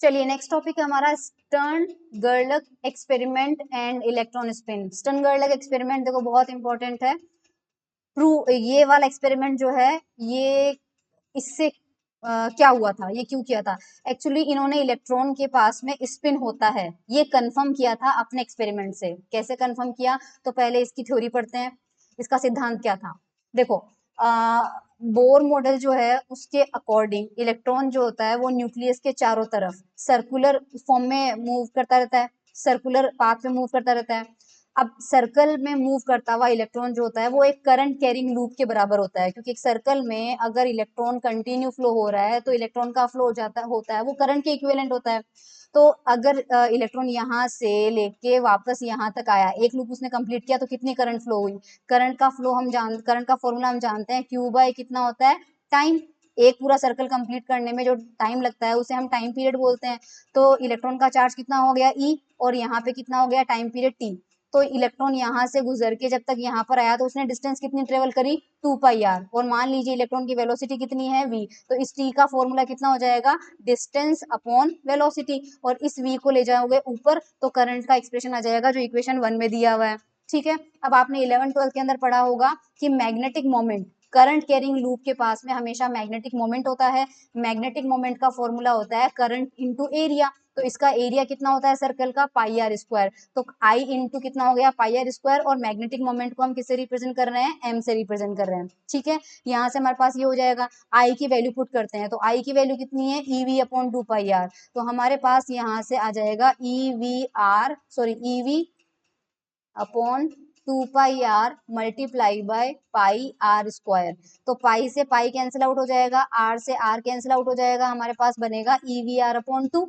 चलिए next topic है हमारा स्टर्न गर्लक experiment and electron spin. Stern गर्लक एक्सपेरिमेंट देखो बहुत इंपॉर्टेंट है। ये वाला एक्सपेरिमेंट जो है ये इससे क्या हुआ था, ये क्यों किया था? एक्चुअली इन्होंने इलेक्ट्रॉन के पास में स्पिन होता है ये कंफर्म किया था अपने एक्सपेरिमेंट से। कैसे कंफर्म किया? तो पहले इसकी थ्योरी पढ़ते हैं। इसका सिद्धांत क्या था? देखो बोर मॉडल जो है उसके अकॉर्डिंग इलेक्ट्रॉन जो होता है वो न्यूक्लियस के चारों तरफ सर्कुलर फॉर्म में मूव करता रहता है, सर्कुलर पाथ में मूव करता रहता है। अब सर्कल में मूव करता हुआ इलेक्ट्रॉन जो होता है वो एक करंट कैरिंग लूप के बराबर होता है, क्योंकि एक सर्कल में अगर इलेक्ट्रॉन कंटिन्यू फ्लो हो रहा है तो इलेक्ट्रॉन का फ्लो होता है वो करंट के इक्विवेलेंट होता है। तो अगर इलेक्ट्रॉन यहाँ से लेके वापस यहाँ तक आया, एक लूप उसने कंप्लीट किया, तो कितनी करंट फ्लो हुई? करंट का फॉर्मूला हम जानते हैं, क्यू बाय कितना होता है? टाइम। एक पूरा सर्कल कंप्लीट करने में जो टाइम लगता है उसे हम टाइम पीरियड बोलते हैं। तो इलेक्ट्रॉन का चार्ज कितना हो गया? ई, और यहाँ पे कितना हो गया? Time period T. तो इलेक्ट्रॉन यहाँ से गुजर के जब तक यहाँ पर आया तो उसने डिस्टेंस कितनी ट्रेवल करी? 2πr। और मान लीजिए इलेक्ट्रॉन की वेलोसिटी कितनी है? v। तो इस t का फॉर्मूला कितना हो जाएगा? Distance upon velocity. और इस v को ले जाओगे ऊपर तो करंट का एक्सप्रेशन आ जाएगा जो इक्वेशन 1 में दिया हुआ है। ठीक है। अब आपने 11th-12th के अंदर पढ़ा होगा कि magnetic moment current carrying loop के पास में हमेशा मैग्नेटिक मोमेंट होता है। मैग्नेटिक मोमेंट का फॉर्मूला होता है करंट इंटू एरिया। तो इसका एरिया कितना होता है सर्कल का? πr square. तो I इंटू कितना हो गया? πr square. और मैग्नेटिक मोमेंट को हम किससे रिप्रेजेंट कर रहे हैं? m से रिप्रेजेंट कर रहे हैं। ठीक है। यहाँ से हमारे पास ये हो जाएगा, I की वैल्यू पुट करते हैं तो I की वैल्यू कितनी है? ev upon 2πr। तो हमारे पास यहाँ से आ जाएगा ev upon 2πr multiply by pi r square. तो पाई से पाई कैंसिल आउट हो जाएगा, आर से आर कैंसिल आउट हो जाएगा, हमारे पास बनेगा EVR अपॉन 2।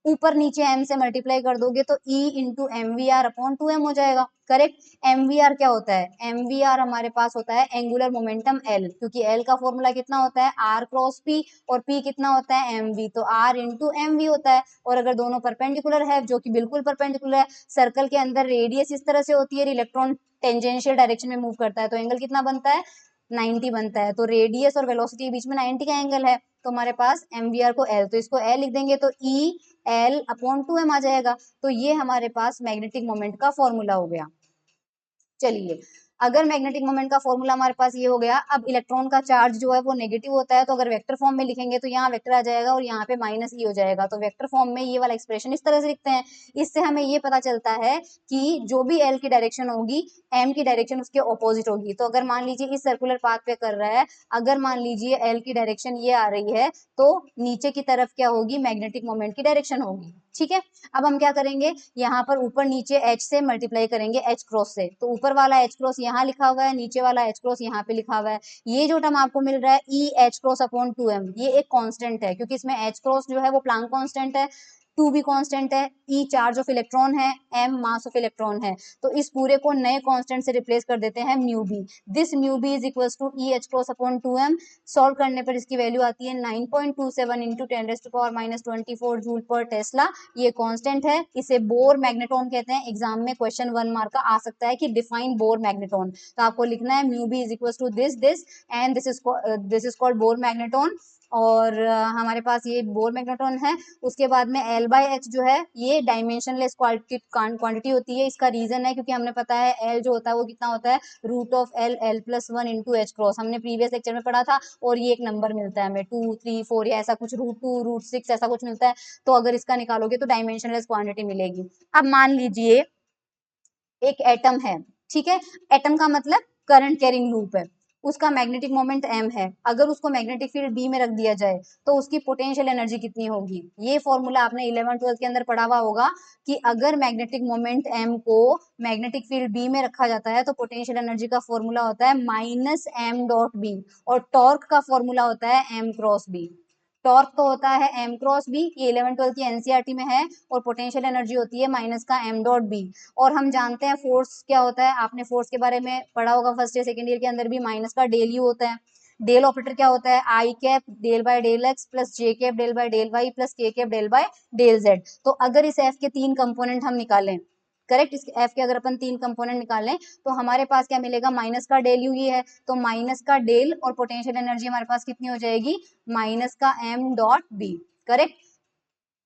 ऊपर नीचे m से मल्टीप्लाई कर दोगे तो E into M V R upon 2m हो जाएगा। करेक्ट। MVR क्या होता है? MVR हमारे पास होता है एंगुलर मोमेंटम L, क्योंकि L का फॉर्मूला कितना होता है? R क्रॉस P, और P कितना होता है? MV। तो R इंटू MV होता है। और अगर दोनों परपेंडिकुलर है, जो कि बिल्कुल परपेंडिकुलर है, सर्कल के अंदर रेडियस इस तरह से होती है, इलेक्ट्रॉन टेंजेंशियल डायरेक्शन में मूव करता है, तो एंगल कितना बनता है? 90 बनता है। तो रेडियस और वेलोसिटी के बीच में 90 का एंगल है। तो हमारे पास MVR को L, तो इसको L लिख देंगे तो E L अपॉन 2m आ जाएगा। तो ये हमारे पास मैग्नेटिक मोमेंट का फॉर्मूला हो गया। चलिए, अगर मैग्नेटिक मोमेंट का फॉर्मूला हमारे पास ये हो गया, अब इलेक्ट्रॉन का चार्ज जो है वो नेगेटिव होता है, तो अगर वेक्टर फॉर्म में लिखेंगे तो यहाँ वेक्टर आ जाएगा और यहाँ पे माइनस ई हो जाएगा। तो वेक्टर फॉर्म में ये वाला एक्सप्रेशन इस तरह से लिखते हैं। इससे हमें ये पता चलता है कि जो भी एल की डायरेक्शन होगी, एम की डायरेक्शन उसके ऑपोजिट होगी। तो अगर मान लीजिए इस सर्कुलर पाथ पे कर रहा है, अगर मान लीजिए एल की डायरेक्शन ये आ रही है, तो नीचे की तरफ क्या होगी? मैग्नेटिक मोमेंट की डायरेक्शन होगी। ठीक है। अब हम क्या करेंगे, यहाँ पर ऊपर नीचे h से मल्टीप्लाई करेंगे h क्रॉस से। तो ऊपर वाला h क्रॉस यहाँ लिखा हुआ है, नीचे वाला h क्रॉस यहाँ पे लिखा हुआ है। ये जो टर्म आपको मिल रहा है ई एच क्रॉस अपॉन 2m, ये एक कांस्टेंट है, क्योंकि इसमें h क्रॉस जो है वो प्लांक कांस्टेंट है, 2 भी कांस्टेंट है, E चार्ज ऑफ इलेक्ट्रॉन है, M मास ऑफ इलेक्ट्रॉन है। तो इस पूरे को नए कांस्टेंट से रिप्लेस कर देते हैं mu B. This mu B is equals to E H cross upon 2m। Solve करने पर इसकी वैल्यू आती है 9.27 इंटू 10⁻⁻24 जूल पर टेस्ला। ये कांस्टेंट है, इसे बोर मैग्नेटॉन कहते हैं। एग्जाम में क्वेश्चन 1 मार्क का आ सकता है कि डिफाइन बोर मैग्नेटॉन। तो आपको लिखना है mu B is equals to this and this is called Bohr magneton. और हमारे पास ये बोर मैग्नेटॉन है। उसके बाद में L बाई एच जो है ये डायमेंशनलेस क्वांटिटी होती है। इसका रीजन है क्योंकि हमने पता है L जो होता है वो कितना होता है? Root of L L plus 1 into H cross, हमने प्रीवियस लेक्चर में पढ़ा था। और ये एक नंबर मिलता है हमें 2 3 4 या ऐसा कुछ, √2 √6 ऐसा कुछ मिलता है। तो अगर इसका निकालोगे तो डायमेंशनलेस क्वांटिटी मिलेगी। अब मान लीजिए एक एटम है, ठीक है। एटम का मतलब करंट कैरिंग लूप है, उसका मैग्नेटिक मोमेंट m है। अगर उसको मैग्नेटिक फील्ड b में रख दिया जाए तो उसकी पोटेंशियल एनर्जी कितनी होगी? ये फॉर्मूला आपने 11th-12th के अंदर पढ़ा हुआ होगा कि अगर मैग्नेटिक मोमेंट m को मैग्नेटिक फील्ड b में रखा जाता है तो पोटेंशियल एनर्जी का फॉर्मूला होता है माइनस m डॉट बी, और टॉर्क का फॉर्मूला होता है m क्रॉस बी। टॉर्क तो होता है m क्रॉस बी, ये 11th-12th की एनसीईआरटी में है। और पोटेंशियल एनर्जी होती है माइनस का m डॉट बी। और हम जानते हैं फोर्स क्या होता है, आपने फोर्स के बारे में पढ़ा होगा फर्स्ट ईयर सेकंड ईयर के अंदर भी, माइनस का डेल यू होता है। डेल ऑपरेटर क्या होता है? I cap del by del x plus j cap del by del y plus k cap del by del z. तो अगर इस एफ के 3 कंपोनेंट हम निकालें, करेक्ट, इस एफ के अगर अपन 3 कंपोनेंट निकालें तो हमारे पास क्या मिलेगा? माइनस का डेल यू ये है, तो माइनस का डेल और पोटेंशियल एनर्जी हमारे पास कितनी हो जाएगी? माइनस का m dot B. Correct.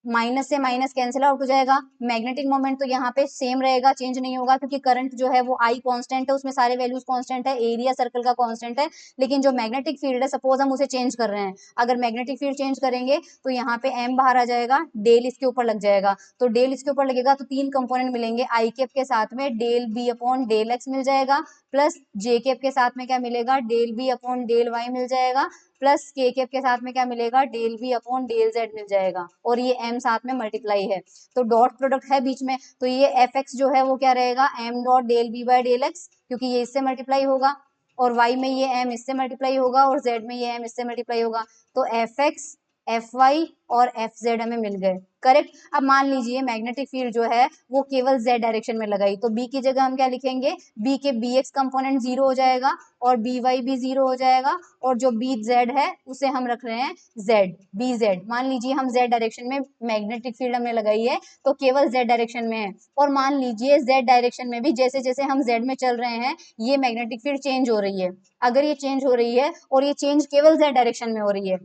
Minus से माइनस कैंसिल आउट हो जाएगा। मैग्नेटिक मोमेंट तो यहाँ पे सेम रहेगा, चेंज नहीं होगा, क्योंकि करंट जो है वो आई कांस्टेंट है, उसमें सारे वैल्यूज कांस्टेंट है, एरिया सर्कल का कांस्टेंट है। लेकिन जो मैग्नेटिक फील्ड है, सपोज हम उसे चेंज कर रहे हैं, अगर मैग्नेटिक फील्ड चेंज करेंगे तो यहाँ पे एम बाहर आ जाएगा, डेल इसके ऊपर लग जाएगा। तो डेल इसके ऊपर लगेगा तो तीन कंपोनेंट मिलेंगे, आई कैप के साथ में del B upon del x मिल जाएगा, प्लस जे कैप के साथ में क्या मिलेगा, del B upon del y मिल जाएगा, प्लस के कैप के साथ में क्या मिलेगा, del B upon del z मिल जाएगा, और ये एम साथ में मल्टीप्लाई है, तो डॉट प्रोडक्ट है बीच में, तो ये एफ एक्स जो है वो क्या रहेगा, M dot del B by del X, क्योंकि ये इससे मल्टीप्लाई होगा, और y में ये m इससे मल्टीप्लाई होगा, और z में ये m इससे मल्टीप्लाई होगा, तो एफ एक्स, एफ वाई और एफ जेड हमें मिल गए। करेक्ट। अब मान लीजिए मैग्नेटिक फील्ड जो है वो केवल z डायरेक्शन में लगाई, तो b की जगह हम क्या लिखेंगे, b के bx कंपोनेंट जीरो हो जाएगा, और by भी जीरो हो जाएगा, और जो bz है उसे हम रख रहे हैं z, bz। मान लीजिए हम z डायरेक्शन में मैग्नेटिक फील्ड हमने लगाई है, तो केवल z डायरेक्शन में है, और मान लीजिए z डायरेक्शन में भी जैसे जैसे हम z में चल रहे हैं ये मैग्नेटिक फील्ड चेंज हो रही है। अगर ये चेंज हो रही है और ये चेंज केवल z डायरेक्शन में हो रही है,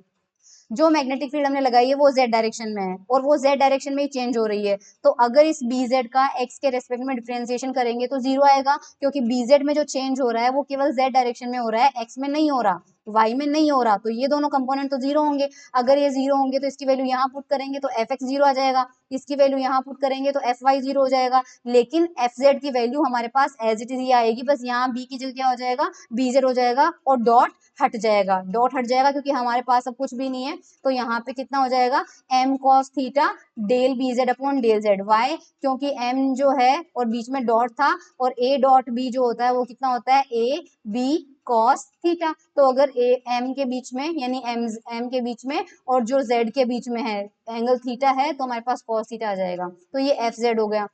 जो मैग्नेटिक फील्ड हमने लगाई है वो z डायरेक्शन में है, और वो z डायरेक्शन में ही चेंज हो रही है, तो अगर इस bz का x के रेस्पेक्ट में डिफरेंशिएशन करेंगे तो जीरो आएगा, क्योंकि bz में जो चेंज हो रहा है वो केवल z डायरेक्शन में हो रहा है, x में नहीं हो रहा, y में नहीं हो रहा, तो ये दोनों कंपोनेंट तो जीरो होंगे। अगर ये जीरो होंगे तो इसकी वैल्यू यहाँ पुट करेंगे तो एफ एक्स जीरो आ जाएगा, इसकी वैल्यू यहाँ पुट करेंगे तो एफ वाई जीरो हो जाएगा, लेकिन एफ जेड की वैल्यू हमारे पास एज इट इज ही आएगी, बस यहाँ बी की जगह क्या हो जाएगा, बी जेड हो जाएगा, और डॉट हट जाएगा, डॉट हट जाएगा क्योंकि हमारे पास अब कुछ भी नहीं है, तो यहाँ पे कितना हो जाएगा, m cos theta del B Z upon del Z, Y क्योंकि m जो है और बीच में डॉट था, और a डॉट b जो होता है वो कितना होता है, a b cos थीटा, तो अगर a m के बीच में यानी m के बीच में और जो z के बीच में है एंगल थीटा है, तो हमारे पास cos थीटा आ जाएगा, तो ये एफ जेड हो गया।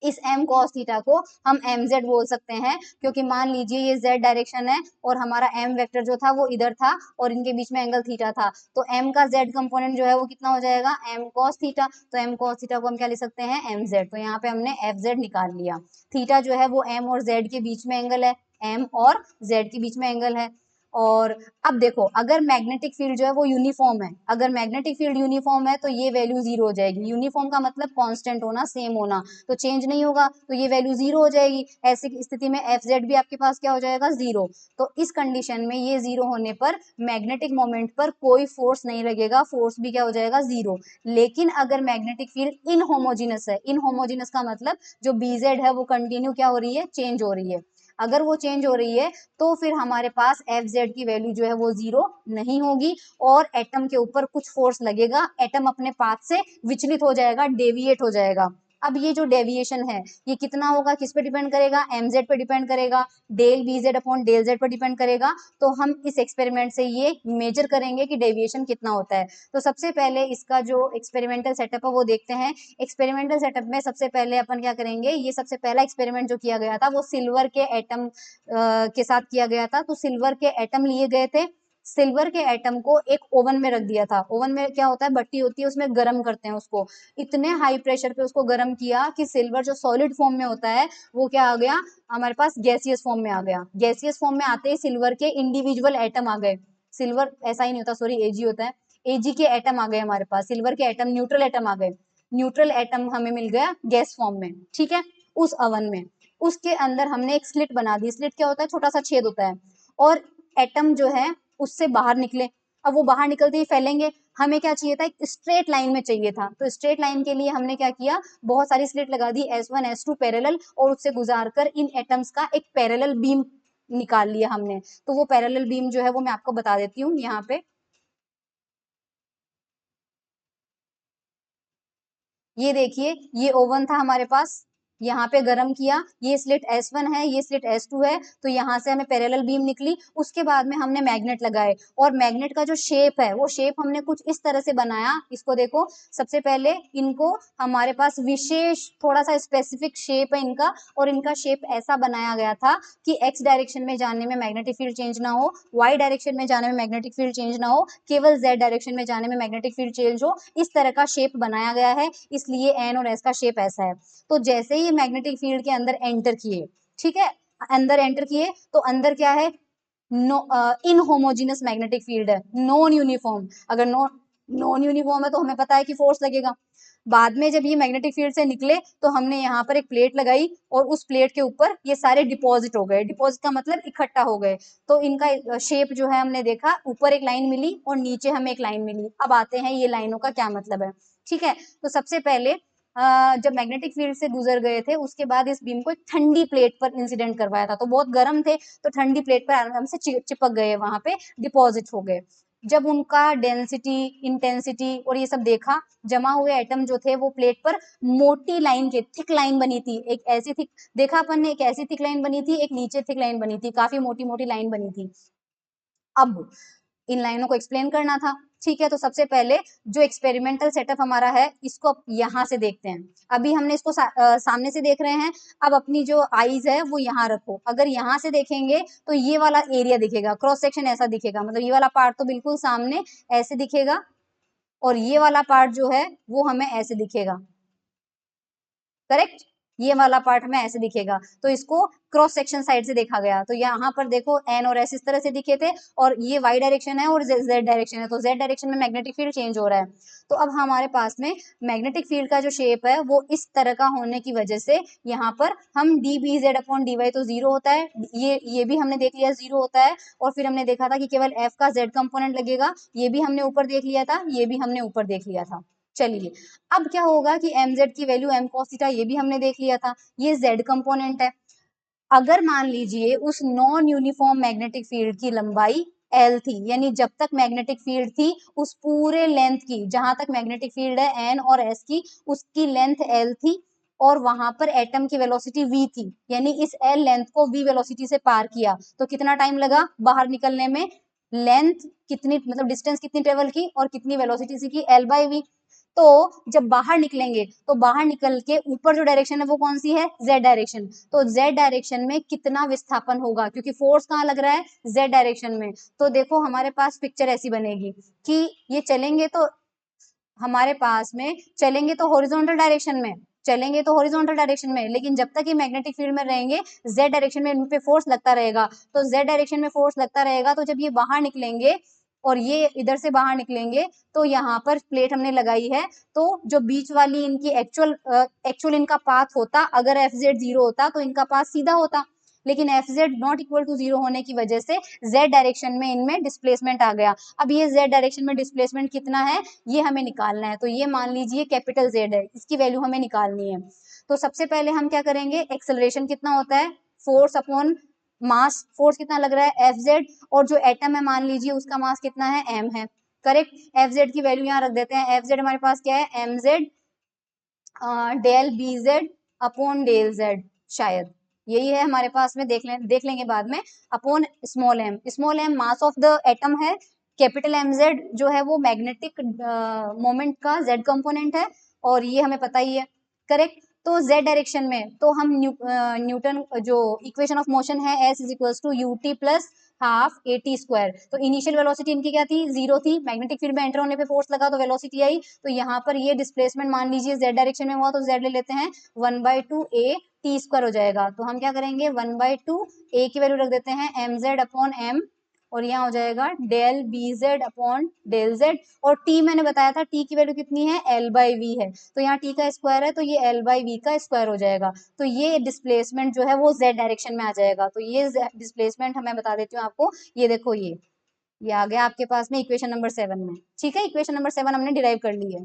इस m cos थीटा को हम mz बोल सकते हैं, क्योंकि मान लीजिए ये z डायरेक्शन है और हमारा m वेक्टर जो था वो इधर था और इनके बीच में एंगल थीटा था, तो m का z कंपोनेंट जो है वो कितना हो जाएगा, m cos थीटा, तो m cos थीटा को हम क्या लिख सकते हैं, mz, तो यहाँ पे हमने fz निकाल लिया। थीटा जो है वो m और z के बीच में एंगल है, m और z के बीच में एंगल है। और अब देखो अगर मैग्नेटिक फील्ड जो है वो यूनिफॉर्म है, अगर मैग्नेटिक फील्ड यूनिफॉर्म है तो ये वैल्यू जीरो हो जाएगी, यूनिफॉर्म का मतलब कांस्टेंट होना, सेम होना, तो चेंज नहीं होगा, तो ये वैल्यू जीरो हो जाएगी। ऐसी स्थिति में एफ जेड भी आपके पास क्या हो जाएगा, जीरो। तो इस कंडीशन में ये जीरो होने पर मैग्नेटिक मोमेंट पर कोई फोर्स नहीं लगेगा, फोर्स भी क्या हो जाएगा, जीरो। लेकिन अगर मैग्नेटिक फील्ड इनहोमोजेनस है, इनहोमोजेनस का मतलब जो बीजेड है वो कंटिन्यू क्या हो रही है, चेंज हो रही है, अगर वो चेंज हो रही है तो फिर हमारे पास एफ जेड की वैल्यू जो है वो जीरो नहीं होगी, और एटम के ऊपर कुछ फोर्स लगेगा, एटम अपने पाथ से विचलित हो जाएगा, डेविएट हो जाएगा। अब ये जो डेविएशन है ये कितना होगा, किस पे डिपेंड करेगा, mz पे डिपेंड करेगा, del bz upon del z पर डिपेंड करेगा। तो हम इस एक्सपेरिमेंट से ये मेजर करेंगे कि डेविएशन कितना होता है। तो सबसे पहले इसका जो एक्सपेरिमेंटल सेटअप है वो देखते हैं। एक्सपेरिमेंटल सेटअप में सबसे पहले अपन क्या करेंगे, ये सबसे पहला एक्सपेरिमेंट जो किया गया था वो सिल्वर के एटम के साथ किया गया था। तो सिल्वर के एटम लिए गए थे, सिल्वर के एटम को एक ओवन में रख दिया था। ओवन में क्या होता है, भट्टी होती है, उसमें गर्म करते हैं उसको, इतने हाई प्रेशर पे उसको गर्म किया कि सिल्वर जो सॉलिड फॉर्म में होता है वो क्या आ गया, हमारे पास गैसियस फॉर्म में आ गया। गैसियस फॉर्म में आते ही सिल्वर के इंडिविजुअल एटम आ गए, सिल्वर ऐसा ही नहीं होता, सॉरी एजी होता है, एजी के एटम आ गए हमारे पास, सिल्वर के एटम न्यूट्रल एटम आ गए, न्यूट्रल एटम हमें मिल गया गैस फॉर्म में, ठीक है, उस अवन में। उसके अंदर हमने एक स्लिट बना दी, स्लिट क्या होता है, छोटा सा छेद होता है, और एटम जो है उससे बाहर निकले। अब वो बाहर निकलते ही फैलेंगे, हमें क्या चाहिए था, एक स्ट्रेट लाइन में चाहिए था, तो स्ट्रेट लाइन के लिए हमने क्या किया, बहुत सारी स्लिट लगा दी S1 S2 पैरेलल, और उससे गुजार कर इन एटम्स का एक पैरेलल बीम निकाल लिया हमने। तो वो पैरेलल बीम जो है वो मैं आपको बता देती हूँ यहाँ पे। ये देखिए ये ओवन था हमारे पास, यहाँ पे गरम किया, ये स्लिट S1 है, ये स्लिट S2 है, तो यहाँ से हमें पैरेलल बीम निकली। उसके बाद में हमने मैग्नेट लगाए, और मैग्नेट का जो शेप है वो शेप हमने कुछ इस तरह से बनाया, इसको देखो, सबसे पहले इनको हमारे पास विशेष थोड़ा सा स्पेसिफिक शेप है इनका, और इनका शेप ऐसा बनाया गया था कि एक्स डायरेक्शन में जाने में मैग्नेटिक फील्ड चेंज ना हो, वाई डायरेक्शन में जाने में मैग्नेटिक फील्ड चेंज ना हो, केवल जेड डायरेक्शन में जाने में मैग्नेटिक फील्ड चेंज हो, इस तरह का शेप बनाया गया है, इसलिए एन और एस का शेप ऐसा है। तो जैसे ही मैग्नेटिक फील्ड के अंदर एंटर किए, ठीक है, अंदर एंटर किए तो अंदर क्या है, नो इनहोमोजेनस मैग्नेटिक फील्ड है, नॉन यूनिफॉर्म। अगर नॉन नॉन यूनिफॉर्म है तो हमें पता है कि फोर्स लगेगा। बाद में जब ये मैग्नेटिक फील्ड से निकले तो हमने यहाँ पर एक प्लेट लगाई और उस प्लेट के ऊपर ये सारे डिपॉजिट हो गए। डिपॉजिट का मतलब इकट्ठा हो गए। तो इनका शेप जो है हमने देखा, ऊपर एक लाइन मिली और नीचे हमें एक लाइन मिली। अब आते हैं ये लाइनों का क्या मतलब है। ठीक है, तो सबसे पहले जब मैग्नेटिक फील्ड से गुजर गए थे उसके बाद इस बीम को एक ठंडी प्लेट पर इंसिडेंट करवाया था, तो बहुत गर्म थे तो ठंडी प्लेट पर आराम से चिपक गए, वहां पे डिपॉजिट हो गए। जब उनका डेंसिटी, इंटेंसिटी और ये सब देखा, जमा हुए एटम जो थे वो प्लेट पर मोटी लाइन के, थिक लाइन बनी थी। एक ऐसी थिक, देखा अपन ने, एक ऐसी थिक लाइन बनी थी, एक नीचे थिक लाइन बनी थी, काफी मोटी मोटी लाइन बनी थी। अब इन लाइनों को एक्सप्लेन करना था। ठीक है, तो सबसे पहले जो एक्सपेरिमेंटल सेटअप हमारा है इसको यहाँ से देखते हैं। अभी हमने इसको सामने से देख रहे हैं। अब अपनी जो आईज है वो यहाँ रखो। अगर यहाँ से देखेंगे तो ये वाला एरिया दिखेगा, क्रॉस सेक्शन ऐसा दिखेगा, मतलब ये वाला पार्ट तो बिल्कुल सामने ऐसे दिखेगा और ये वाला पार्ट जो है वो हमें ऐसे दिखेगा। करेक्ट, ये वाला पार्ट हमें ऐसे दिखेगा। तो इसको क्रॉस सेक्शन साइड से देखा गया। तो यहाँ पर देखो एन और एस इस तरह से दिखे थे और ये वाई डायरेक्शन है और जेड डायरेक्शन है, तो जेड डायरेक्शन में मैग्नेटिक फील्ड चेंज हो रहा है। तो अब हमारे पास में मैग्नेटिक फील्ड का जो शेप है वो इस तरह का होने की वजह से यहाँ पर हम D B Z upon D Y तो जीरो होता है, ये भी हमने देख लिया जीरो होता है। और फिर हमने देखा था कि केवल एफ का जेड कंपोनेंट लगेगा, ये भी हमने ऊपर देख लिया था, ये भी हमने ऊपर देख लिया था। चलिए, अब क्या होगा कि mz की वैल्यू m cos थीटा, ये भी हमने देख लिया था, ये z कंपोनेंट है। अगर मान लीजिए उस नॉन यूनिफॉर्म मैग्नेटिक फील्ड की लंबाई L थी, यानी जब तक मैग्नेटिक फील्ड थी उस पूरे लेंथ की, जहां तक मैग्नेटिक फील्ड है n और s की, उसकी लेंथ L थी और वहां पर एटम की वेलोसिटी v थी, यानी इस L लेंथ को v वेलोसिटी से पार किया तो कितना टाइम लगा बाहर निकलने में। लेंथ कितनी, मतलब डिस्टेंस कितनी ट्रेवल की और कितनी वेलोसिटी से की, L बाई वी। तो जब बाहर निकलेंगे तो बाहर निकल के ऊपर जो डायरेक्शन है वो कौन सी है, जेड डायरेक्शन। तो जेड डायरेक्शन में कितना विस्थापन होगा, क्योंकि फोर्स कहाँ लग रहा है, जेड डायरेक्शन में। तो देखो हमारे पास पिक्चर ऐसी बनेगी कि ये चलेंगे तो हमारे पास में चलेंगे तो हॉरिजॉन्टल डायरेक्शन में, चलेंगे तो हॉरिजॉन्टल डायरेक्शन में, लेकिन जब तक ये मैग्नेटिक फील्ड में रहेंगे जेड डायरेक्शन में इन पे फोर्स लगता रहेगा। तो जेड डायरेक्शन में फोर्स लगता रहेगा, तो जब ये बाहर निकलेंगे और ये इधर से बाहर निकलेंगे तो यहाँ पर प्लेट हमने लगाई है, तो जो बीच वाली इनकी एक्चुअल इनका पाथ होता, अगर एफ जेड जीरो होता तो इनका पाथ सीधा होता, लेकिन F Z not equal to zero होने की वजह से जेड डायरेक्शन में इनमें डिस्प्लेसमेंट आ गया। अब ये जेड डायरेक्शन में डिस्प्लेसमेंट कितना है ये हमें निकालना है। तो ये मान लीजिए कैपिटल जेड है, इसकी वैल्यू हमें निकालनी है। तो सबसे पहले हम क्या करेंगे, एक्सेलरेशन कितना होता है, फोर्स अपॉन मास, फोर्स कितना लग रहा है एफ जेड, और जो एटम है मान लीजिए उसका मास कितना है एम है। करेक्ट, एफ जेड की वैल्यू यहाँ रख देते हैं। एफ जेड हमारे पास क्या है, M Z del B Z upon del Z, शायद यही है हमारे पास में, देख लेंगे बाद में, upon small M. Small M mass of the atom है, कैपिटल एम जेड जो है वो मैग्नेटिक मोमेंट का जेड कंपोनेंट है और ये हमें पता ही है। करेक्ट, तो जेड डायरेक्शन में तो हम न्यूटन जो इक्वेशन ऑफ मोशन है S is equals to U T plus half A T square. तो इनिशियल वेलोसिटी इनकी क्या थी, जीरो थी, मैग्नेटिक फील्ड में एंटर होने पे फोर्स लगा तो वेलोसिटी आई। तो यहाँ पर ये डिस्प्लेसमेंट मान लीजिए जेड डायरेक्शन में हुआ तो जेड ले लेते हैं, 1/2 ए टी स्क्वायर हो जाएगा। तो हम क्या करेंगे, 1/2 ए की वैल्यू रख देते हैं एम जेड अपॉन एम, और यहाँ हो जाएगा del B Z upon del Z, और टी मैंने बताया था टी की वैल्यू कितनी है, एल बाई वी है, तो यहाँ टी का स्क्वायर है तो ये एल बाई वी का स्क्वायर हो जाएगा। तो ये डिस्प्लेसमेंट जो है वो जेड डायरेक्शन में आ जाएगा। तो ये डिस्प्लेसमेंट मैं बता देती हूँ आपको, ये देखो ये आ गया आपके पास में इक्वेशन नंबर 7 में। ठीक है, इक्वेशन नंबर 7 हमने डिराइव कर ली है।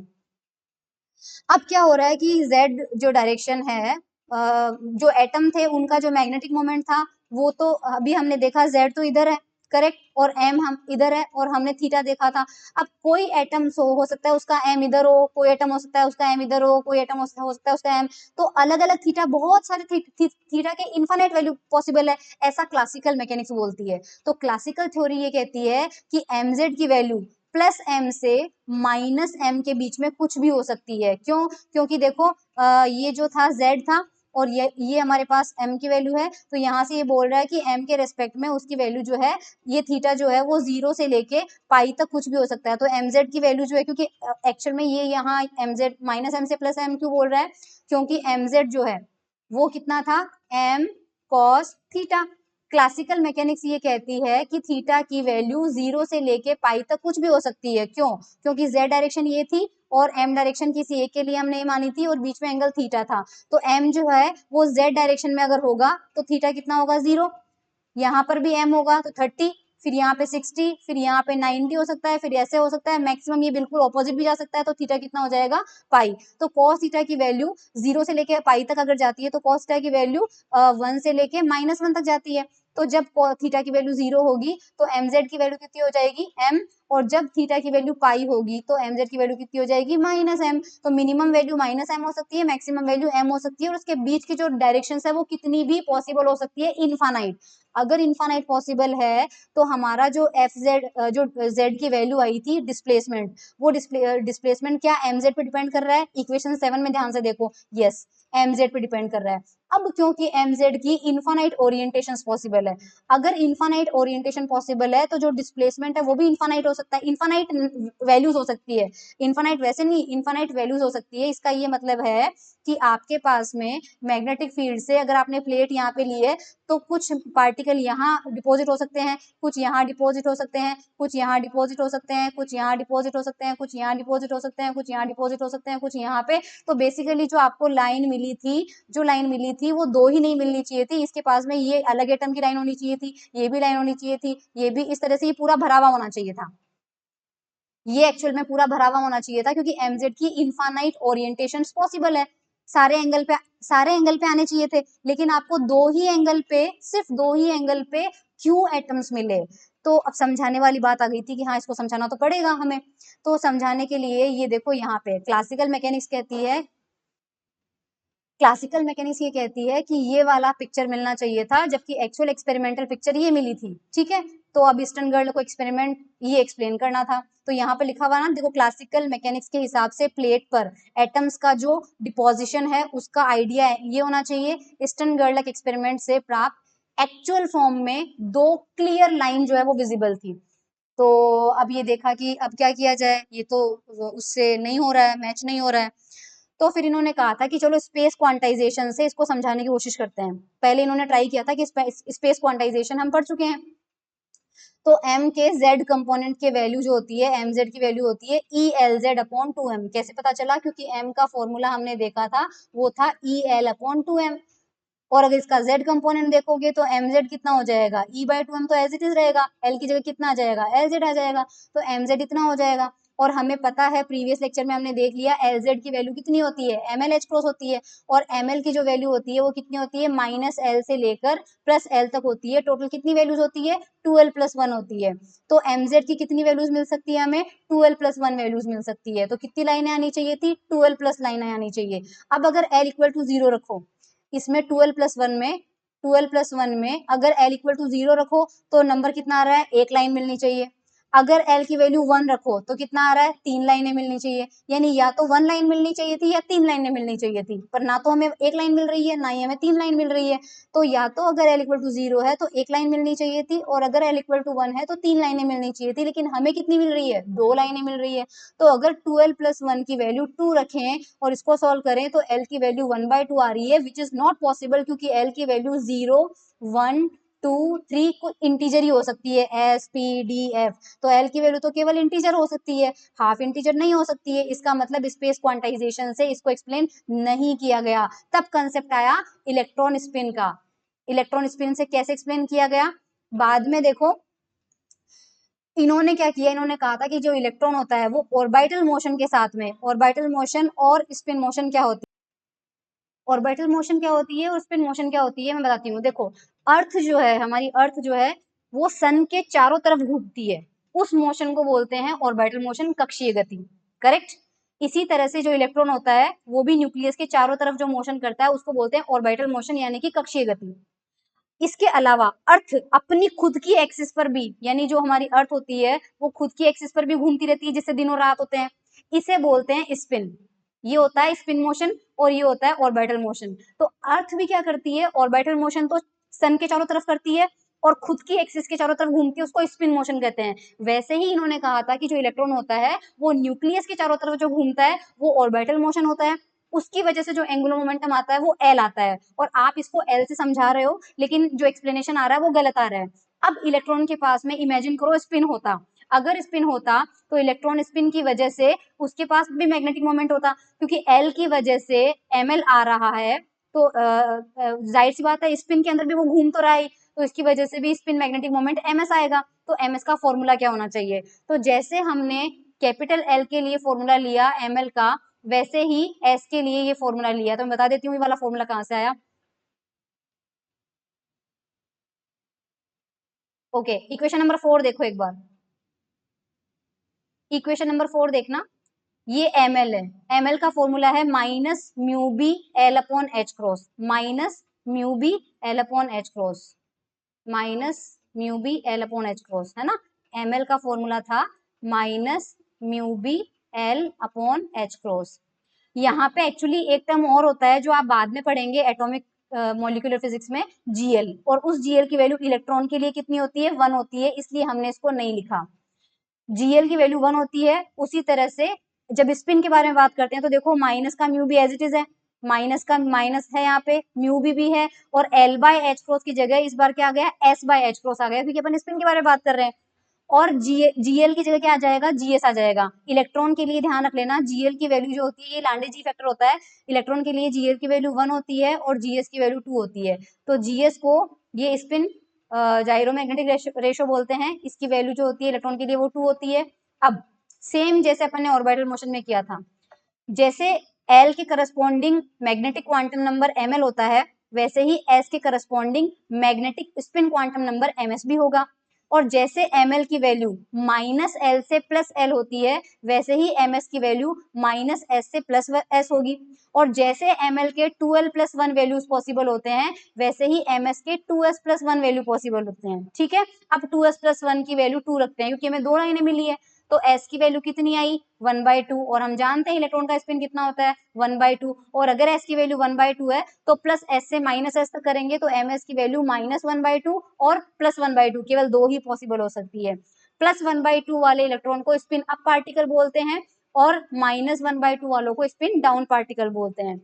अब क्या हो रहा है कि z जो डायरेक्शन है, जो एटम थे उनका जो मैग्नेटिक मोमेंट था वो तो अभी हमने देखा z तो इधर है, करेक्ट, और m हम इधर है और हमने थीटा देखा था। अब कोई एटम हो सकता है उसका m इधर हो, कोई एटम हो सकता है उसका m इधर हो, कोई एटम हो सकता है उसका m, तो अलग अलग थीटा, बहुत सारे थीटा के इनफाइनाइट वैल्यू पॉसिबल है, ऐसा क्लासिकल मैकेनिक्स बोलती है। तो क्लासिकल थ्योरी ये कहती है कि mz की वैल्यू प्लस एम से माइनस एम के बीच में कुछ भी हो सकती है। क्यों, क्योंकि देखो ये जो था z था और ये हमारे पास m की वैल्यू है, तो यहाँ से ये बोल रहा है कि m के रेस्पेक्ट में उसकी वैल्यू जो है, ये थीटा जो है वो 0 से लेके पाई तक कुछ भी हो सकता है। तो mz की वैल्यू जो है, क्योंकि एक्चुअल में ये यहाँ mz माइनस एम से प्लस एम क्यों बोल रहा है, क्योंकि mz जो है वो कितना था, m cos theta, classical mechanics ये कहती है कि थीटा की वैल्यू 0 से लेके पाई तक कुछ भी हो सकती है। क्यों? क्योंकि z डायरेक्शन ये थी और m डायरेक्शन किसी एक के लिए हमने मानी थी और बीच में एंगल थीटा था, तो m जो है वो z डायरेक्शन में अगर होगा तो थीटा कितना होगा 0, यहाँ पर भी m होगा तो 30, फिर यहाँ पे 60, फिर यहाँ पे 90 हो सकता है, फिर ऐसे हो सकता है, मैक्सिमम ये बिल्कुल ऑपोजिट भी जा सकता है, तो थीटा कितना हो जाएगा पाई। तो cos थीटा की वैल्यू 0 से लेके पाई तक अगर जाती है तो cos थीटा की वैल्यू 1 से लेके -1 तक जाती है। तो जब थीटा की वैल्यू 0 होगी तो mz की वैल्यू कितनी हो जाएगी m, और जब थीटा की वैल्यू पाई होगी तो mz की वैल्यू कितनी हो जाएगी -m। तो मिनिमम वैल्यू -m हो सकती है, मैक्सिमम वैल्यू m हो सकती है, और उसके बीच की जो डायरेक्शन है वो कितनी भी पॉसिबल हो सकती है, इनफाइनाइट। अगर इनफाइनाइट पॉसिबल है तो हमारा जो जो z की वैल्यू आई थी डिस्प्लेसमेंट, वो डिस्प्लेसमेंट क्या mz पे डिपेंड कर रहा है? इक्वेशन 7 में ध्यान से देखो, यस mz पे डिपेंड कर रहा है। अब क्योंकि mz की इनफाइनाइट ओरिएंटेशन पॉसिबल है, अगर इनफाइनाइट ओरिएंटेशन पॉसिबल है तो जो डिस्प्लेसमेंट है वो भी इनफाइनाइट हो सकता है, इनफाइनाइट वैल्यूज हो सकती है, इनफाइनाइट वैसे नहीं, इनफाइनाइट वैल्यूज हो सकती है। इसका ये मतलब है कि आपके पास में मैग्नेटिक फील्ड से अगर आपने प्लेट यहाँ पे ली है तो कुछ पार्टिकल यहाँ डिपॉजिट हो सकते हैं, कुछ यहाँ डिपॉजिट हो सकते हैं, कुछ यहाँ डिपॉजिट हो सकते हैं, कुछ यहाँ डिपॉजिट हो सकते हैं, कुछ यहाँ डिपॉजिट हो सकते हैं, कुछ यहाँ डिपॉजिट हो सकते हैं, कुछ यहाँ पे। तो बेसिकली जो आपको लाइन मिली थी, जो लाइन मिली थी वो दो ही नहीं मिलनी चाहिए थी, इसके पास में ये अलग एटम की लाइन होनी चाहिए थी, ये भी लाइन होनी चाहिए थी, ये भी, इस तरह से ये पूरा भरा हुआ होना चाहिए था, ये एक्चुअल में पूरा भरा हुआ होना चाहिए था, क्योंकि mz की इनफाइनाइट ओरिएंटेशन पॉसिबल है, सारे एंगल पे आने चाहिए थे, लेकिन आपको दो ही एंगल पे, सिर्फ दो ही एंगल पे क्यों एटम्स मिले? तो अब समझाने वाली बात आ गई थी कि हाँ इसको समझाना तो पड़ेगा हमें। तो समझाने के लिए ये देखो यहाँ पे क्लासिकल मैकेनिक्स कहती है, क्लासिकल मैकेनिक्स ये कहती है कि ये वाला पिक्चर मिलना चाहिए था, जबकि एक्चुअल एक्सपेरिमेंटल पिक्चर ये मिली थी, ठीक है। तो अब ईस्टर्न गर्ल को एक्सपेरिमेंट ये एक्सप्लेन करना था, तो यहाँ पे लिखा हुआ ना देखो, क्लासिकल मैकेनिक्स के हिसाब से प्लेट पर एटम्स का जो डिपोजिशन है उसका आइडिया ये होना चाहिए, ईस्टर्न गर्ल एक्सपेरिमेंट से प्राप्त एक्चुअल फॉर्म में दो क्लियर लाइन जो है वो विजिबल थी। तो अब ये देखा कि अब क्या किया जाए, ये तो उससे नहीं हो रहा है, मैच नहीं हो रहा है। तो फिर इन्होंने कहा था कि चलो स्पेस क्वांटाइजेशन से इसको समझाने की कोशिश करते हैं। पहले इन्होंने ट्राई किया था कि स्पेस क्वांटाइजेशन हम पढ़ चुके हैं, तो m के z कंपोनेंट के वैल्यू जो होती है, mz की वैल्यू होती है ELZ/2m। कैसे पता चला? क्योंकि m का फॉर्मूला हमने देखा था वो था EL/2m, और अगर इसका z कंपोनेंट देखोगे तो mz कितना हो जाएगा, E/2m तो एज इट इज रहेगा, l की जगह कितना आ जाएगा, LZ आ जाएगा, तो mz इतना हो जाएगा। और हमें पता है प्रीवियस लेक्चर में हमने देख लिया LZ की वैल्यू कितनी होती है, MLH क्रॉस होती है, और ML की जो वैल्यू होती है वो कितनी होती है, -L से लेकर +L तक होती है। टोटल कितनी वैल्यूज होती है, 2l+1 होती है। तो mz की कितनी वैल्यूज मिल सकती है हमें, 2l+1 वैल्यूज मिल सकती है। तो कितनी लाइनें आनी चाहिए थी, 12+ लाइनें आनी चाहिए। अब अगर l = 0 रखो, इसमें 12+1 में अगर l = 0 रखो तो नंबर कितना आ रहा है, एक लाइन मिलनी चाहिए। अगर l की वैल्यू 1 रखो तो कितना आ रहा है, 3 लाइनें मिलनी चाहिए। यानी या तो 1 लाइन मिलनी चाहिए थी या 3 लाइनें मिलनी चाहिए थी, पर ना तो हमें एक लाइन मिल रही है ना ही हमें 3 लाइन मिल रही है। तो या तो अगर l = 0 है तो एक लाइन मिलनी चाहिए थी, और अगर l = 1 है तो 3 लाइनें मिलनी चाहिए थी, लेकिन हमें कितनी मिल रही है, 2 लाइनें मिल रही है। तो अगर 12+1 की वैल्यू 2 रखें और इसको सॉल्व करें तो l की वैल्यू 1/2 आ रही है, विच इज नॉट पॉसिबल, क्योंकि l की वैल्यू 0, 1, 2, 3 कुछ इंटीजर ही हो सकती है, S, P, D, F। तो l की वैल्यू तो केवल इंटीजर हो सकती है, हाफ इंटीजर नहीं हो सकती है। इसका मतलब स्पेस क्वांटाइजेशन से इसको एक्सप्लेन नहीं किया गया। तब कंसेप्ट आया इलेक्ट्रॉन स्पिन का। इलेक्ट्रॉन स्पिन से कैसे एक्सप्लेन किया गया, बाद में देखो इन्होंने क्या किया, इन्होंने कहा था कि जो इलेक्ट्रॉन होता है वो ऑर्बिटल मोशन के साथ में, ऑर्बिटल मोशन और स्पिन मोशन क्या होती है, ऑर्बिटल मोशन क्या होती है और स्पिन मोशन क्या होती है, मैं बताती हूँ। देखो अर्थ जो है, हमारी अर्थ जो है वो सन के चारों तरफ घूमती है, उस मोशन को बोलते हैं ऑर्बिटल मोशन, कक्षीय गति, करेक्ट। इसी तरह से जो इलेक्ट्रॉन होता है वो भी न्यूक्लियस के चारों तरफ जो मोशन करता है उसको बोलते हैं ऑर्बिटल मोशन, यानी कि कक्षीय गति। इसके अलावा अर्थ अपनी खुद की एक्सिस पर भी, यानी जो हमारी अर्थ होती है वो खुद की एक्सिस पर भी घूमती रहती है, जिससे दिनों रात होते हैं, इसे बोलते हैं स्पिन। ये होता है स्पिन मोशन और ये होता है ऑर्बिटल मोशन। तो अर्थ भी क्या करती है, ऑर्बिटल मोशन तो सन के चारों तरफ करती है और खुद की एक्सिस के चारों तरफ घूमती है, उसको स्पिन मोशन कहते हैं। वैसे ही इन्होंने कहा था कि जो इलेक्ट्रॉन होता है वो न्यूक्लियस के चारों तरफ जो घूमता है वो ऑर्बिटल मोशन होता है। उसकी वजह से जो एंगुलर मोमेंटम आता है वो एल आता है, और आप इसको एल से समझा रहे हो, लेकिन जो एक्सप्लेनेशन आ रहा है वो गलत आ रहा है। अब इलेक्ट्रॉन के पास में इमेजिन करो स्पिन होता, अगर स्पिन होता तो इलेक्ट्रॉन स्पिन की वजह से उसके पास भी मैग्नेटिक मोमेंट होता, क्योंकि एल की वजह से एम एल आ रहा है, तो जाहिर सी बात है स्पिन के अंदर भी वो घूम तो रहा है, तो इसकी वजह से भी spin magnetic moment M S आएगा। तो एम एस का फॉर्मूला क्या होना चाहिए? तो जैसे हमने कैपिटल एल के लिए फॉर्मूला लिया एम एल का, वैसे ही एस के लिए ये फॉर्मूला लिया। तो मैं बता देती हूँ ये वाला फॉर्मूला कहाँ से आया। ओके, इक्वेशन नंबर 4 देखो एक बार, इक्वेशन नंबर 4 देखना, ये एम एल है, एम एल का फॉर्मूला है minus mu B L upon H cross, minus mu B L upon H cross, minus mu B L upon H cross, है ना। M L का फॉर्मूला था minus mu B L upon H cross. यहाँ पे actually एक term और होता है जो आप बाद में पढ़ेंगे एटॉमिक मॉलिक्यूलर फिजिक्स में, जीएल, और उस जीएल की वैल्यू इलेक्ट्रॉन के लिए कितनी होती है? 1 होती है, इसलिए हमने इसको नहीं लिखा। जीएल की वैल्यू 1 होती है। उसी तरह से जब स्पिन के बारे में बात करते हैं तो देखो माइनस का म्यू भी एज इट इज है, माइनस का माइनस है यहाँ पे, म्यू भी है, और एल बाय एच क्रॉस की जगह इस बार क्या आ गया? एस बाय एच क्रॉस आ गया, क्योंकि अपन स्पिन के बारे में बात कर रहे हैं। और जीएल की जगह क्या आ जाएगा? जीएस आ जाएगा। इलेक्ट्रॉन के लिए ध्यान रख लेना, जीएल की वैल्यू जो होती है ये लैंडे जी फैक्टर होता है, इलेक्ट्रॉन के लिए जीएल की वैल्यू 1 होती है और जीएस की वैल्यू 2 होती है। तो जीएस को ये स्पिन जाइरोमैग्नेटिक रेशो बोलते हैं, इसकी वैल्यू जो होती है इलेक्ट्रॉन के लिए वो 2 होती है। अब सेम जैसे अपन ने ऑर्बिटल मोशन में किया था, जैसे एल के corresponding magnetic quantum number M L होता है, वैसे ही एस के corresponding magnetic spin quantum number M S भी होगा। और जैसे एम एल की वैल्यू माइनस एल से प्लस एल होती है, वैसे ही एम एस की वैल्यू माइनस एस से प्लस एस होगी। और जैसे एम एल के 2l प्लस 1 वैल्यूज पॉसिबल होते हैं, वैसे ही एम एस के 2s प्लस 1 वैल्यू पॉसिबल होते हैं। ठीक है, अब 2s प्लस 1 की वैल्यू 2 रखते हैं, क्योंकि हमें दो लाइनें मिली है, तो s की वैल्यू कितनी आई? 1/2, और हम जानते हैं इलेक्ट्रॉन का स्पिन कितना होता है? 1/2, और अगर s की वैल्यू 1/2 है तो प्लस s से माइनस s तक करेंगे तो ms की वैल्यू माइनस 1/2 और प्लस 1/2, केवल दो ही पॉसिबल हो सकती है। प्लस 1/2 वाले इलेक्ट्रॉन को स्पिन अप पार्टिकल बोलते हैं, और माइनस 1/2 वालों को स्पिन डाउन पार्टिकल बोलते हैं।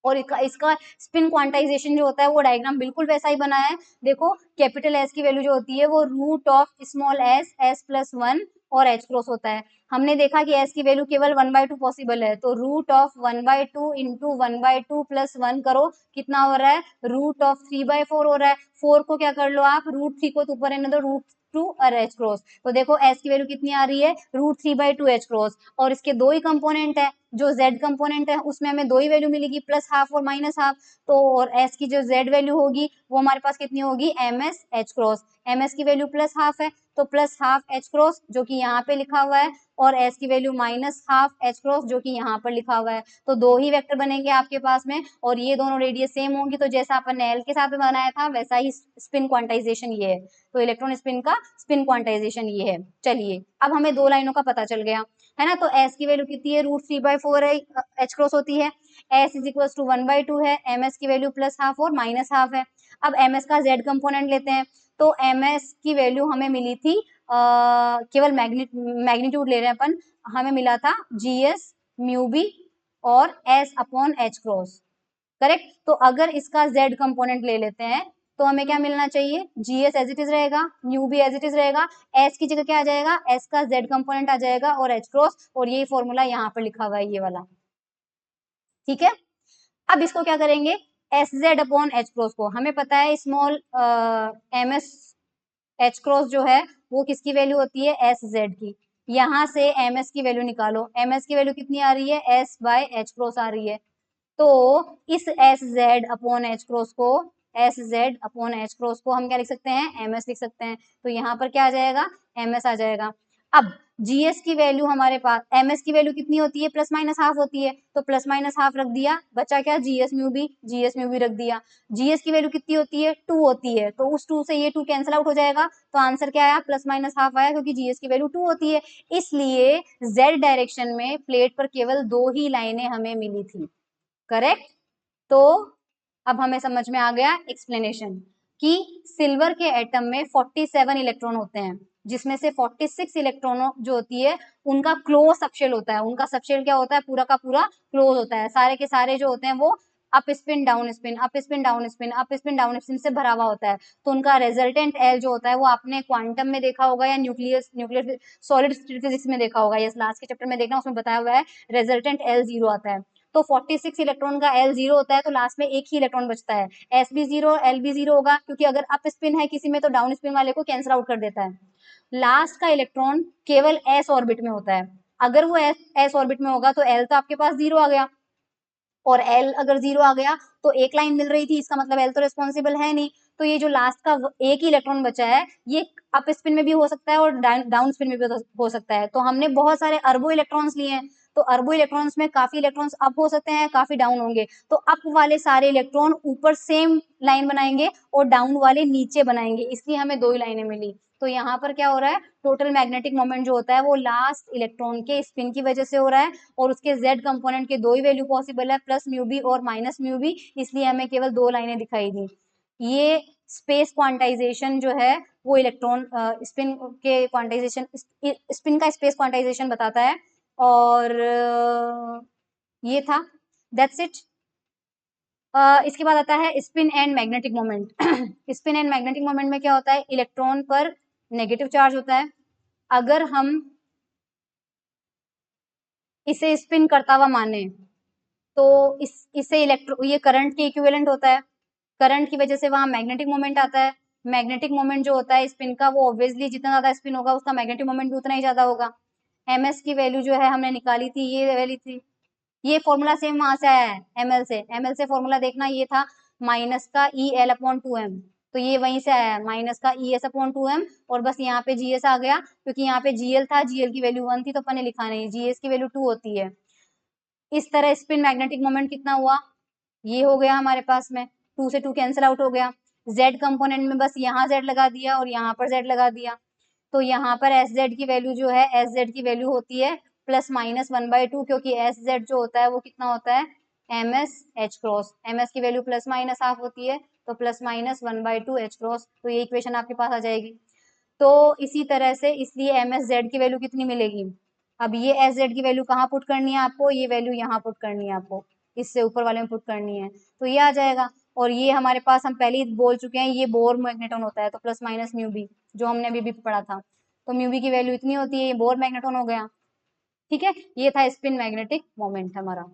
और इसका स्पिन क्वांटाइजेशन जो होता है वो डायग्राम बिल्कुल वैसा ही बना है। देखो कैपिटल एस की वैल्यू जो होती है वो root of small S, S plus 1 और एच क्रॉस होता है। हमने देखा कि एस की वैल्यू केवल 1/2 पॉसिबल है, तो रूट ऑफ 1/2 इंटू 1/2 प्लस 1 करो, कितना हो रहा है? रूट ऑफ 3/4 हो रहा है। 4 को क्या कर लो आप? रूट 3 को तो ऊपर रहने दो, रूट 2 और एच क्रॉस। तो देखो एस की वैल्यू कितनी आ रही है? रूट 3/2 एच क्रॉस, और इसके दो ही कंपोनेंट है, जो z कंपोनेंट है उसमें हमें दो ही वैल्यू मिलेगी, प्लस हाफ और माइनस हाफ। तो और s की जो z वैल्यू होगी वो हमारे पास कितनी होगी? ms h क्रॉस, ms की वैल्यू प्लस हाफ है तो प्लस हाफ h क्रॉस जो कि यहाँ पे लिखा हुआ है, और s की value minus half h cross जो कि यहाँ पर लिखा हुआ है। तो दो ही वेक्टर बनेंगे आपके पास में, और ये दोनों रेडियस सेम होंगी, तो जैसा अपन ने l के साथ बनाया था वैसा ही स्पिन क्वांटाइजेशन ये है। तो इलेक्ट्रॉन स्पिन का स्पिन क्वांटाइजेशन ये है। चलिए अब हमें दो लाइनों का पता चल गया, है ना। तो s की वैल्यू कितनी है? रूट 3/4 है, h क्रॉस होती है। s इज इक्वल टू 1/2 है, ms की वैल्यू प्लस हाफ और माइनस हाफ है। अब ms का z कंपोनेंट लेते हैं, तो ms की वैल्यू हमें मिली थी केवल मैग्नीट्यूड ले रहे हैं अपन, हमें मिला था gs म्यू बी और s upon h cross, correct. तो अगर इसका z कंपोनेंट ले लेते हैं तो हमें क्या मिलना चाहिए? gs एज इट इज रहेगा, म्यू भी एज इट इज रहेगा, s की जगह क्या आ जाएगा? s का z कंपोनेंट आ जाएगा और h क्रॉस, और यही फॉर्मूला यहाँ पर लिखा हुआ है ये वाला। ठीक है, अब इसको क्या करेंगे? S Z upon H cross को हमें पता है small M S H cross जो है वो किसकी वैल्यू होती है? एस जेड की। यहाँ से एम एस की वैल्यू निकालो, एम एस की वैल्यू कितनी आ रही है? एस बाय एच क्रॉस आ रही है। तो इस s Z upon H cross को, s Z upon H cross को हम क्या लिख सकते हैं? एम एस लिख सकते हैं। तो यहाँ पर क्या आ जाएगा? एम एस आ जाएगा। अब जीएस की वैल्यू हमारे पास, एमएस की वैल्यू कितनी होती है? प्लस माइनस हाफ होती है, तो प्लस माइनस हाफ रख दिया, बचा क्या? जीएस म्यू भी रख दिया। जीएस की वैल्यू कितनी होती है? 2 होती है, तो उस 2 से ये 2 कैंसिल आउट हो जाएगा, तो आंसर क्या आया? प्लस माइनस हाफ आया, क्योंकि जीएस की वैल्यू 2 होती है। इसलिए जेड डायरेक्शन में प्लेट पर केवल दो ही लाइनें हमें मिली थी, करेक्ट। तो अब हमें समझ में आ गया एक्सप्लेनेशन कि सिल्वर के एटम में 47 इलेक्ट्रॉन होते हैं, जिसमें से 46 इलेक्ट्रॉनों जो होती है उनका क्लोज सबशेल होता है। उनका सबशेल क्या होता है, पूरा का पूरा क्लोज होता है। सारे के सारे जो होते हैं वो up spin down spin, up spin down spin, up spin down spin से भरा हुआ होता है। तो उनका रिजल्टेंट एल जो होता है वो आपने क्वांटम में देखा होगा या न्यूक्लियर सॉलिड फिजिक्स में देखा होगा, या लास्ट के चैप्टर में देखना, उसमें बताया हुआ है रिजल्टेंट एल 0 आता है। तो 46 इलेक्ट्रॉन का एल 0 होता है, तो लास्ट में एक ही इलेक्ट्रॉन बचता है। एस भी 0, एल भी 0 होगा, क्योंकि अगर अप स्पिन है किसी में तो डाउन स्पिन वाले को कैंसिल आउट कर देता है। लास्ट का इलेक्ट्रॉन केवल एस ऑर्बिट में होता है। अगर वो एस ऑर्बिट में होगा तो एल तो आपके पास 0 आ गया, और एल अगर 0 आ गया तो एक लाइन मिल रही थी, इसका मतलब एल तो रिस्पॉन्सिबल है नहीं। तो ये जो लास्ट का एक ही इलेक्ट्रॉन बचा है, ये अप स्पिन में भी हो सकता है और डाउन स्पिन में भी हो सकता है। तो हमने बहुत सारे अरबों इलेक्ट्रॉन्स लिए हैं, तो अरबों इलेक्ट्रॉन्स में काफी इलेक्ट्रॉन्स अप हो सकते हैं, काफी डाउन होंगे। तो अप वाले सारे इलेक्ट्रॉन ऊपर सेम लाइन बनाएंगे और डाउन वाले नीचे बनाएंगे, इसलिए हमें 2 ही लाइनें मिली। तो यहाँ पर क्या हो रहा है, टोटल मैग्नेटिक मोमेंट जो होता है वो लास्ट इलेक्ट्रॉन के स्पिन की वजह से हो रहा है, और उसके z कंपोनेंट के 2 ही वैल्यू पॉसिबल है, प्लस म्यू बी और माइनस म्यू बी, इसलिए हमें केवल 2 लाइनें दिखाई दी। ये स्पेस क्वांटाइजेशन जो है वो इलेक्ट्रॉन स्पिन के क्वांटाइजेशन, स्पिन का स्पेस क्वांटाइजेशन बताता है। और ये था, दैट्स इट। इसके बाद आता है spin and magnetic moment. Spin and magnetic moment में क्या होता है, इलेक्ट्रॉन पर नेगेटिव चार्ज होता है। अगर हम इसे स्पिन करता हुआ माने तो इसे ये करंट के इक्विवेलेंट होता है। करंट की वजह से वहां मैग्नेटिक मोमेंट आता है। मैग्नेटिक मोमेंट जो होता है स्पिन का, वो ऑब्वियसली जितना ज्यादा स्पिन होगा उसका मैग्नेटिक मोमेंट भी उतना ही ज्यादा होगा। एमएस की वैल्यू जो है हमने निकाली थी, ये वैल्यू थी, ये फॉर्मूला सेम वहां से आया है एमएल से। एमएल से फॉर्मूला देखना, ये था माइनस का ई एल अपॉन 2m, तो ये वहीं से आया है, माइनस का ई एस अपॉन 2m, और बस यहाँ पे जीएस आ गया, क्योंकि यहाँ पे जीएल था, जीएल की वैल्यू 1 थी तो अपन ने लिखा नहीं, जीएस की वैल्यू 2 होती है। इस तरह स्पिन मैग्नेटिक मोमेंट कितना हुआ, ये हो गया हमारे पास में, 2 से 2 कैंसिल आउट हो गया। z कंपोनेंट में बस यहाँ z लगा दिया और यहाँ पर z लगा दिया, तो यहाँ पर एस जेड की वैल्यू जो है, एस जेड की वैल्यू होती है प्लस माइनस 1/2, क्योंकि एस जेड जो होता है वो कितना होता है, M S H cross, M S की वैल्यू प्लस माइनस हाफ होती है, तो प्लस माइनस 1/2 एच क्रॉस। तो ये इक्वेशन आपके पास आ जाएगी। तो इसी तरह से, इसलिए एम एस जेड की वैल्यू कितनी मिलेगी, अब ये एस जेड की वैल्यू कहाँ पुट करनी है आपको, ये वैल्यू यहाँ पुट करनी है आपको, इससे ऊपर वाले में पुट करनी है, तो ये आ जाएगा। और ये हमारे पास हम पहले ही बोल चुके हैं, ये बोर मैग्नेटॉन होता है, तो प्लस माइनस म्यू बी, जो हमने अभी भी पढ़ा था, तो म्यू बी की वैल्यू इतनी होती है, ये बोर मैग्नेटॉन हो गया। ठीक है, ये था स्पिन मैग्नेटिक मोमेंट हमारा।